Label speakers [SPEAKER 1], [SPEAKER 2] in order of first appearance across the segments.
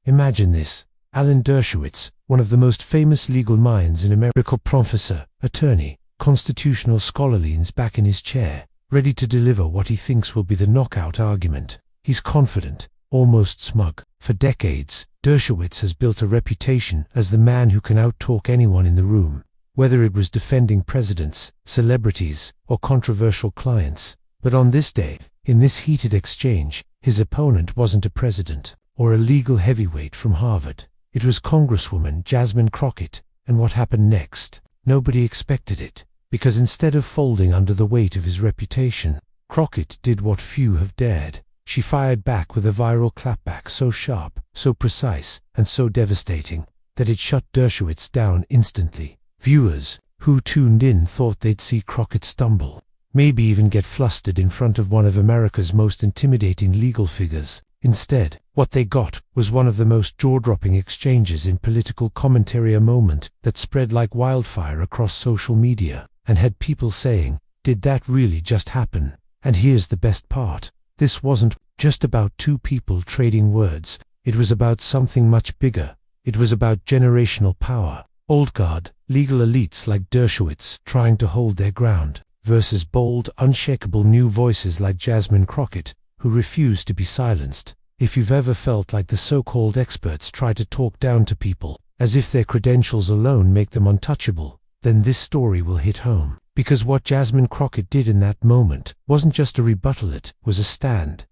[SPEAKER 1] Imagine this. Alan Dershowitz, one of the most famous legal minds in America, professor, attorney, constitutional scholar, leans back in his chair, ready to deliver what he thinks will be the knockout argument. He's confident, almost smug. For decades, Dershowitz has built a reputation as the man who can outtalk anyone in the room, whether it was defending presidents, celebrities, or controversial clients. But on this day, in this heated exchange, his opponent wasn't a president or a legal heavyweight from Harvard. It was Congresswoman Jasmine Crockett, and what happened next? Nobody expected it, because instead of folding under the weight of his reputation, Crockett did what few have dared. She fired back with a viral clapback so sharp, so precise, and so devastating, that it shut Dershowitz down instantly. Viewers who tuned in thought they'd see Crockett stumble, maybe even get flustered in front of one of America's most intimidating legal figures. Instead, what they got was one of the most jaw-dropping exchanges in political commentary, a moment that spread like wildfire across social media, and had people saying, "Did that really just happen?" And here's the best part. This wasn't just about two people trading words. It was about something much bigger. It was about generational power. Old guard, legal elites like Dershowitz trying to hold their ground, versus bold, unshakable new voices like Jasmine Crockett, who refused to be silenced. If you've ever felt like the so-called experts try to talk down to people, as if their credentials alone make them untouchable, then this story will hit home. Because what Jasmine Crockett did in that moment wasn't just a rebuttal, it was a stand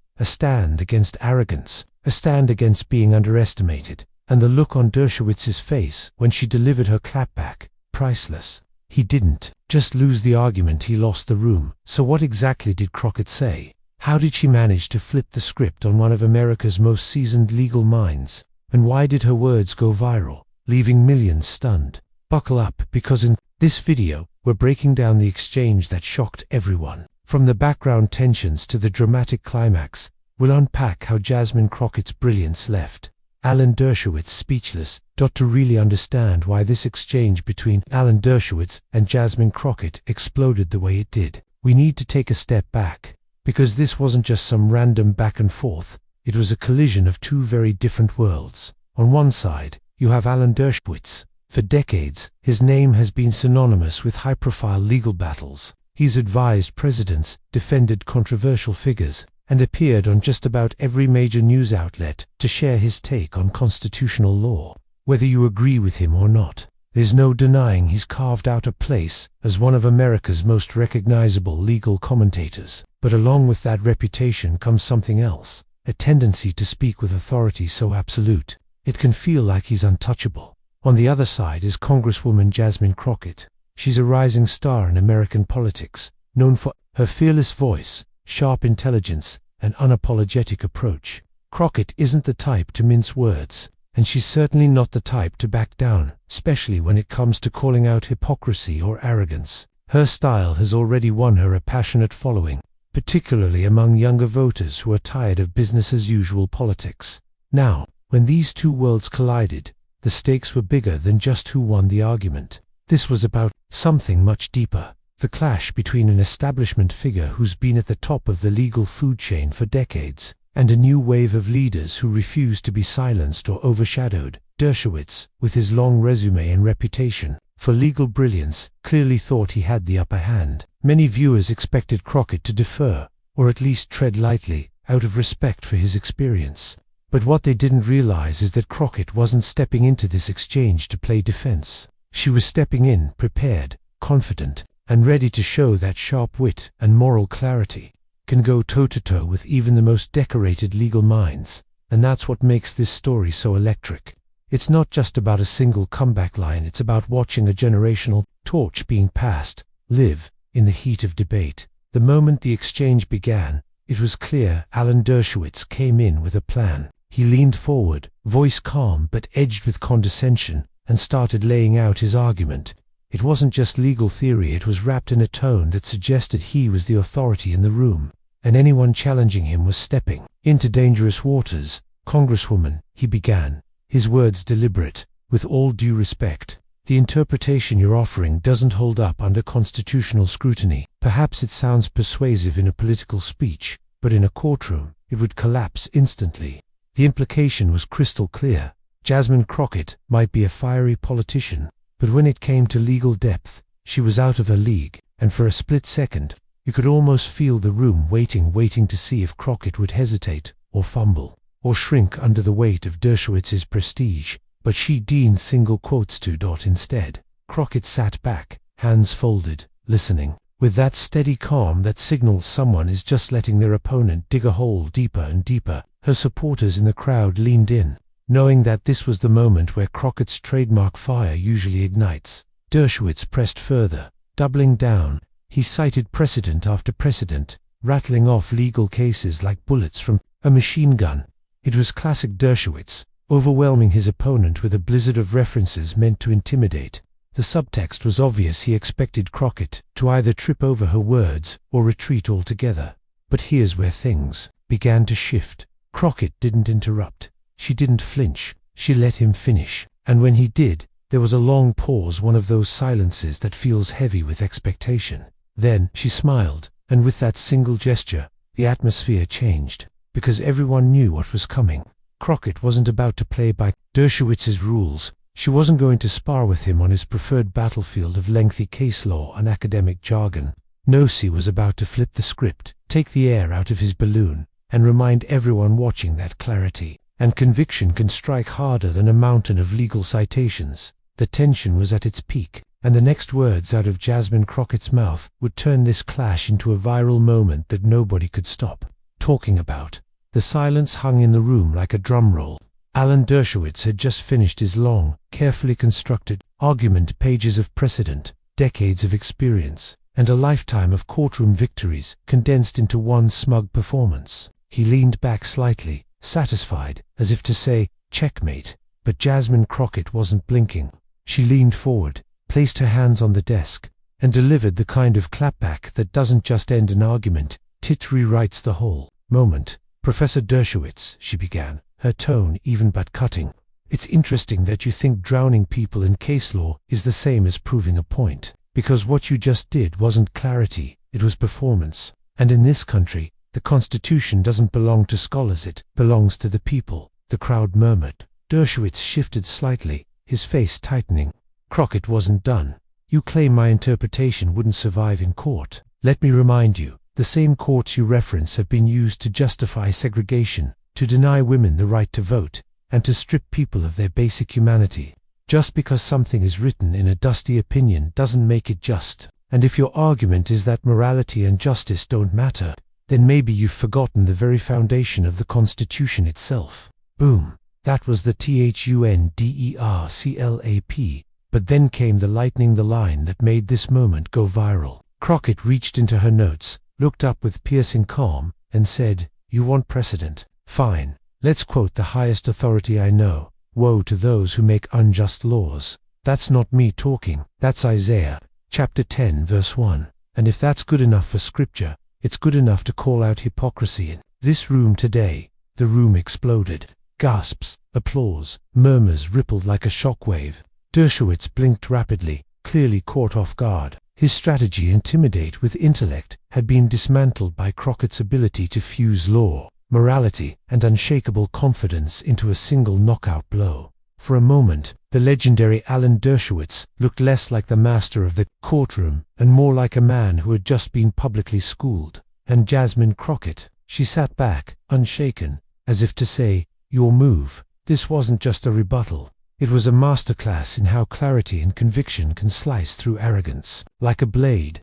[SPEAKER 1] against arrogance, a stand against being underestimated. And the look on Dershowitz's face when she delivered her clapback, priceless. He didn't just lose the argument, he lost the room. So what exactly did Crockett say? How did she manage to flip the script on one of America's most seasoned legal minds? And why did her words go viral, leaving millions stunned? Buckle up, because in this video, we're breaking down the exchange that shocked everyone. From the background tensions to the dramatic climax, we'll unpack how Jasmine Crockett's brilliance left Alan Dershowitz speechless. To really understand why this exchange between Alan Dershowitz and Jasmine Crockett exploded the way it did, we need to take a step back. Because this wasn't just some random back and forth, it was a collision of two very different worlds. On one side, you have Alan Dershowitz. For decades, his name has been synonymous with high-profile legal battles. He's advised presidents, defended controversial figures, and appeared on just about every major news outlet to share his take on constitutional law. Whether you agree with him or not, there's no denying he's carved out a place as one of America's most recognizable legal commentators. But along with that reputation comes something else, a tendency to speak with authority so absolute, it can feel like he's untouchable. On the other side is Congresswoman Jasmine Crockett. She's a rising star in American politics, known for her fearless voice, sharp intelligence, and unapologetic approach. Crockett isn't the type to mince words, and she's certainly not the type to back down, especially when it comes to calling out hypocrisy or arrogance. Her style has already won her a passionate following, particularly among younger voters who are tired of business-as-usual politics. Now, when these two worlds collided, the stakes were bigger than just who won the argument. This was about something much deeper. The clash between an establishment figure who's been at the top of the legal food chain for decades, and a new wave of leaders who refuse to be silenced or overshadowed. Dershowitz, with his long resume and reputation for legal brilliance, clearly thought he had the upper hand. Many viewers expected Crockett to defer, or at least tread lightly, out of respect for his experience. But what they didn't realize is that Crockett wasn't stepping into this exchange to play defense. She was stepping in, prepared, confident, and ready to show that sharp wit and moral clarity can go toe-to-toe with even the most decorated legal minds. And that's what makes this story so electric. It's not just about a single comeback line, it's about watching a generational torch being passed, live, in the heat of debate. The moment the exchange began, it was clear Alan Dershowitz came in with a plan. He leaned forward, voice calm but edged with condescension, and started laying out his argument. It wasn't just legal theory, it was wrapped in a tone that suggested he was the authority in the room, and anyone challenging him was stepping into dangerous waters. "Congresswoman," he began, his words deliberate, "with all due respect, the interpretation you're offering doesn't hold up under constitutional scrutiny. Perhaps it sounds persuasive in a political speech, but in a courtroom, it would collapse instantly. The implication was crystal clear. Jasmine Crockett might be a fiery politician, but when it came to legal depth, she was out of her league, and for a split second, you could almost feel the room waiting to see if Crockett would hesitate, or fumble, or shrink under the weight of Dershowitz's prestige. But she deigned single quotes to. Instead, Crockett sat back, hands folded, listening, with that steady calm that signals someone is just letting their opponent dig a hole deeper and deeper. Her supporters in the crowd leaned in, knowing that this was the moment where Crockett's trademark fire usually ignites. Dershowitz pressed further, doubling down. He cited precedent after precedent, rattling off legal cases like bullets from a machine gun. It was classic Dershowitz, overwhelming his opponent with a blizzard of references meant to intimidate. The subtext was obvious. He expected Crockett to either trip over her words or retreat altogether. But here's where things began to shift. Crockett didn't interrupt. She didn't flinch. She let him finish. And when he did, there was a long pause, one of those silences that feels heavy with expectation. Then she smiled, and with that single gesture, the atmosphere changed, because everyone knew what was coming. Crockett wasn't about to play by Dershowitz's rules. She wasn't going to spar with him on his preferred battlefield of lengthy case law and academic jargon. No, she was about to flip the script, take the air out of his balloon, and remind everyone watching that clarity and conviction can strike harder than a mountain of legal citations. The tension was at its peak, and the next words out of Jasmine Crockett's mouth would turn this clash into a viral moment that nobody could stop talking about. The silence hung in the room like a drum roll. Alan Dershowitz had just finished his long, carefully constructed argument, pages of precedent, decades of experience, and a lifetime of courtroom victories condensed into one smug performance. He leaned back slightly, satisfied, as if to say, checkmate. But Jasmine Crockett wasn't blinking. She leaned forward, placed her hands on the desk, and delivered the kind of clapback that doesn't just end an argument, it rewrites the whole moment. Professor Dershowitz, she began, her tone even but cutting. It's interesting that you think drowning people in case law is the same as proving a point, because what you just did wasn't clarity, it was performance. And in this country, the Constitution doesn't belong to scholars, it belongs to the people. The crowd murmured. Dershowitz shifted slightly, his face tightening. Crockett wasn't done. You claim my interpretation wouldn't survive in court. Let me remind you, the same courts you reference have been used to justify segregation, to deny women the right to vote, and to strip people of their basic humanity. Just because something is written in a dusty opinion doesn't make it just. And if your argument is that morality and justice don't matter, then maybe you've forgotten the very foundation of the Constitution itself. Boom. That was the THUNDERCLAP. But then came the lightning, the line that made this moment go viral. Crockett reached into her notes, looked up with piercing calm, and said, "You want precedent? Fine. Let's quote the highest authority I know. Woe to those who make unjust laws." That's not me talking. That's Isaiah, chapter 10, verse 1. And if that's good enough for scripture, it's good enough to call out hypocrisy in this room today. The room exploded. Gasps, applause, murmurs rippled like a shockwave. Dershowitz blinked rapidly, clearly caught off guard. His strategy, intimidate with intellect, had been dismantled by Crockett's ability to fuse law, morality, and unshakable confidence into a single knockout blow. For a moment, the legendary Alan Dershowitz looked less like the master of the courtroom and more like a man who had just been publicly schooled. And Jasmine Crockett, she sat back, unshaken, as if to say, "Your move." This wasn't just a rebuttal. It was a masterclass in how clarity and conviction can slice through arrogance, like a blade.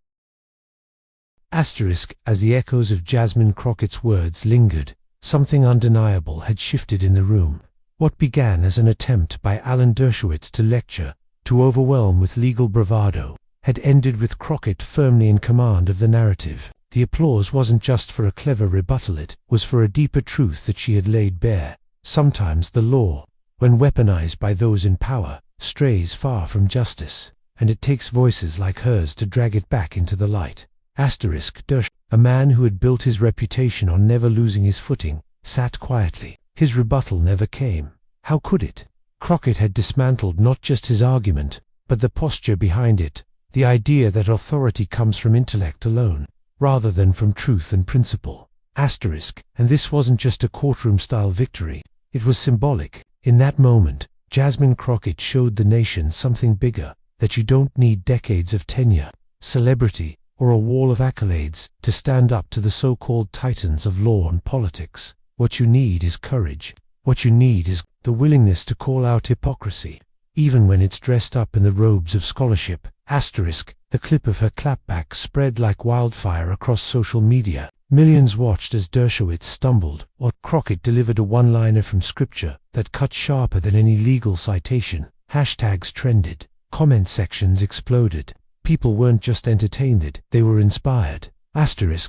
[SPEAKER 1] Asterisk, as the echoes of Jasmine Crockett's words lingered, something undeniable had shifted in the room. What began as an attempt by Alan Dershowitz to lecture, to overwhelm with legal bravado, had ended with Crockett firmly in command of the narrative. The applause wasn't just for a clever rebuttal, it was for a deeper truth that she had laid bare. Sometimes the law, when weaponized by those in power, strays far from justice, and it takes voices like hers to drag it back into the light. Asterisk, Dersh, a man who had built his reputation on never losing his footing, sat quietly. His rebuttal never came. How could it? Crockett had dismantled not just his argument, but the posture behind it, the idea that authority comes from intellect alone, rather than from truth and principle. Asterisk, and this wasn't just a courtroom-style victory. It was symbolic. In that moment, Jasmine Crockett showed the nation something bigger, that you don't need decades of tenure, celebrity, or a wall of accolades to stand up to the so-called titans of law and politics. What you need is courage. What you need is the willingness to call out hypocrisy, even when it's dressed up in the robes of scholarship. The clip of her clapback spread like wildfire across social media. Millions watched as Dershowitz stumbled, or Crockett delivered a one-liner from scripture that cut sharper than any legal citation. Hashtags trended. Comment sections exploded. People weren't just entertained, they were inspired.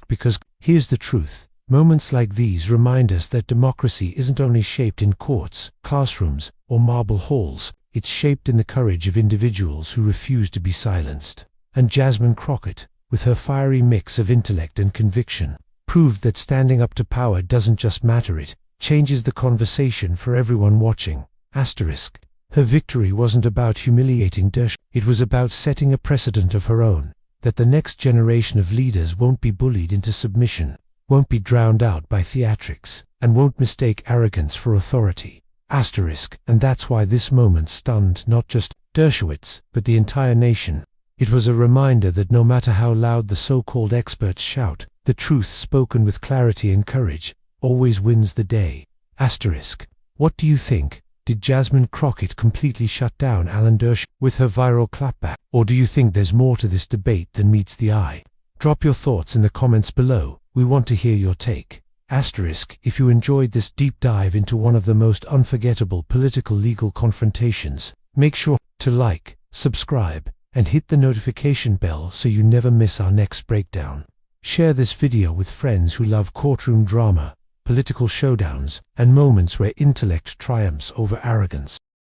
[SPEAKER 1] Because here's the truth. Moments like these remind us that democracy isn't only shaped in courts, classrooms, or marble halls. It's shaped in the courage of individuals who refuse to be silenced. And Jasmine Crockett, with her fiery mix of intellect and conviction, proved that standing up to power doesn't just matter, it changes the conversation for everyone watching. Her victory wasn't about humiliating Dershowitz, it was about setting a precedent of her own, that the next generation of leaders won't be bullied into submission, won't be drowned out by theatrics, and won't mistake arrogance for authority. And that's why this moment stunned not just Dershowitz, but the entire nation. It was a reminder that no matter how loud the so-called experts shout, the truth spoken with clarity and courage always wins the day. What do you think? Did Jasmine Crockett completely shut down Alan Dershowitz with her viral clapback? Or do you think there's more to this debate than meets the eye? Drop your thoughts in the comments below. We want to hear your take. If you enjoyed this deep dive into one of the most unforgettable political legal confrontations, make sure to like, subscribe, and hit the notification bell so you never miss our next breakdown. Share this video with friends who love courtroom drama, political showdowns, and moments where intellect triumphs over arrogance.